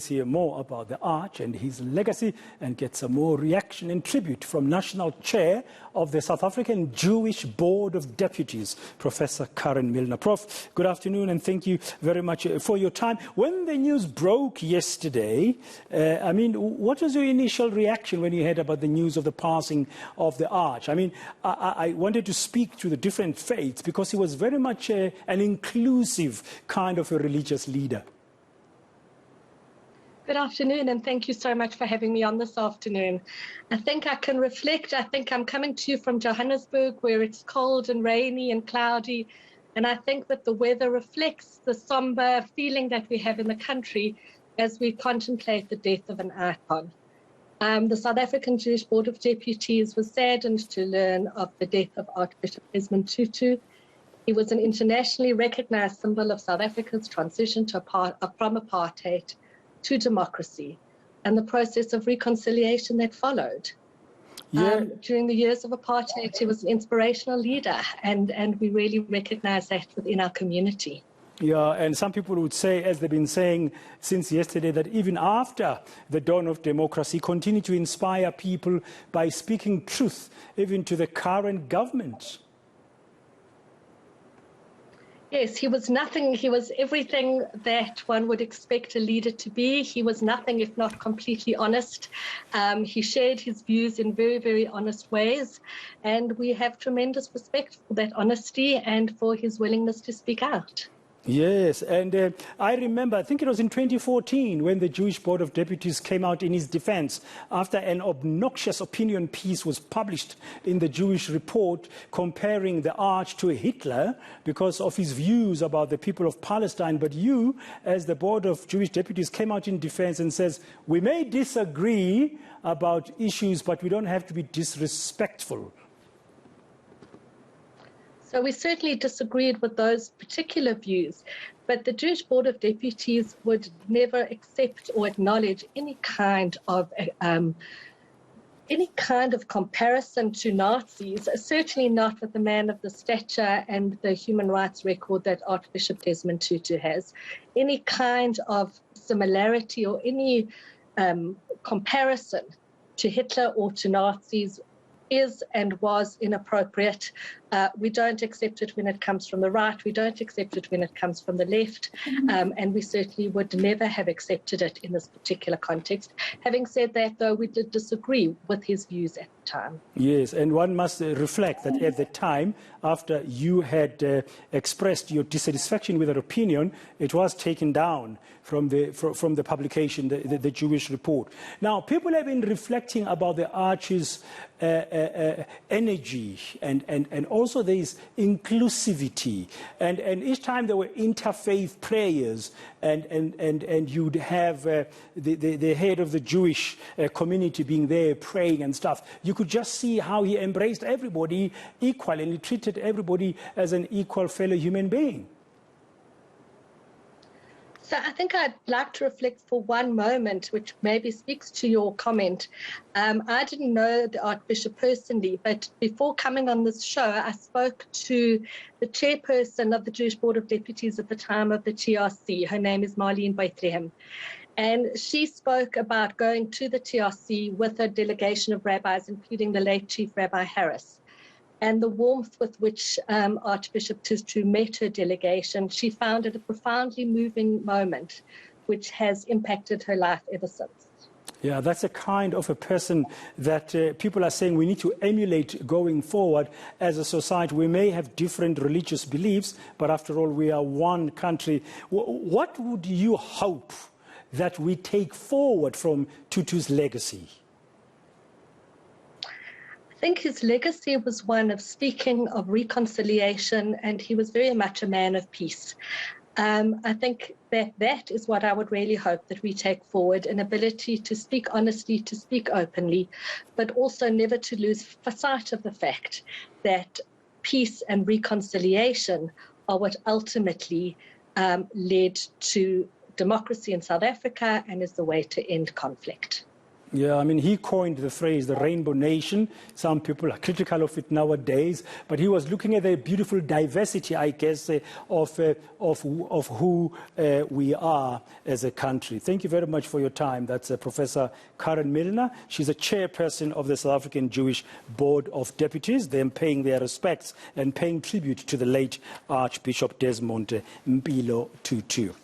Hear more about the Arch and his legacy and get some more reaction and tribute from National Chair of the South African Jewish Board of Deputies, Professor Karen Milner. Prof, good afternoon and thank you very much for your time. When the news broke yesterday, what was your initial reaction when you heard about the news of the passing of the Arch? I wanted to speak to the different faiths because he was very much an inclusive kind of a religious leader. Good afternoon, and thank you so much for having me on this afternoon. I think I can reflect. I think I'm coming to you from Johannesburg, where it's cold and rainy and cloudy, and I think that the weather reflects the somber feeling that we have in the country as we contemplate the death of an icon. The South African Jewish Board of Deputies was saddened to learn of the death of Archbishop Desmond Tutu. He was an internationally recognized symbol of South Africa's transition from apartheid to democracy and the process of reconciliation that followed. During the years of apartheid, he was an inspirational leader, and we really recognize that within our community. Yeah, and some people would say, as they've been saying since yesterday, that even after the dawn of democracy, continue to inspire people by speaking truth, even to the current government. Yes, he was nothing. He was everything that one would expect a leader to be. He was nothing if not completely honest. He shared his views in very, very honest ways. And we have tremendous respect for that honesty and for his willingness to speak out. Yes, and I remember, I think it was in 2014 when the Jewish Board of Deputies came out in his defense after an obnoxious opinion piece was published in the Jewish Report comparing the Arch to Hitler because of his views about the people of Palestine. But you, as the Board of Jewish Deputies, came out in defense and says, we may disagree about issues, but we don't have to be disrespectful. So we certainly disagreed with those particular views, but the Jewish Board of Deputies would never accept or acknowledge any kind of comparison to Nazis, certainly not with the man of the stature and the human rights record that Archbishop Desmond Tutu has. Any kind of similarity or any comparison to Hitler or to Nazis is and was inappropriate. We don't accept it when it comes from the right. We don't accept it when it comes from the left. And we certainly would never have accepted it in this particular context. Having said that, though, we did disagree with his views at the time. Yes, and one must reflect that at the time, after you had expressed your dissatisfaction with that opinion, it was taken down from the publication, the Jewish Report. Now, people have been reflecting about the Arch's energy and also there is inclusivity. And each time there were interfaith prayers and you'd have the head of the Jewish community being there praying and stuff, you could just see how he embraced everybody equally and he treated everybody as an equal fellow human being. So I think I'd like to reflect for one moment, which maybe speaks to your comment. I didn't know the Archbishop personally, but before coming on this show, I spoke to the chairperson of the Jewish Board of Deputies at the time of the TRC. Her name is Marlene Bethlehem. And she spoke about going to the TRC with a delegation of rabbis, including the late Chief Rabbi Harris. And the warmth with which Archbishop Tutu met her delegation, she found it a profoundly moving moment, which has impacted her life ever since. Yeah, that's a kind of a person that people are saying we need to emulate going forward as a society. We may have different religious beliefs, but after all, we are one country. What would you hope that we take forward from Tutu's legacy? I think his legacy was one of speaking of reconciliation, and he was very much a man of peace. I think that is what I would really hope that we take forward, an ability to speak honestly, to speak openly, but also never to lose sight of the fact that peace and reconciliation are what ultimately led to democracy in South Africa and is the way to end conflict. Yeah, I mean, he coined the phrase, the rainbow nation. Some people are critical of it nowadays, but he was looking at the beautiful diversity, I guess, of who we are as a country. Thank you very much for your time. That's Professor Karen Milner. She's a chairperson of the South African Jewish Board of Deputies. They're paying their respects and paying tribute to the late Archbishop Desmond Mpilo Tutu.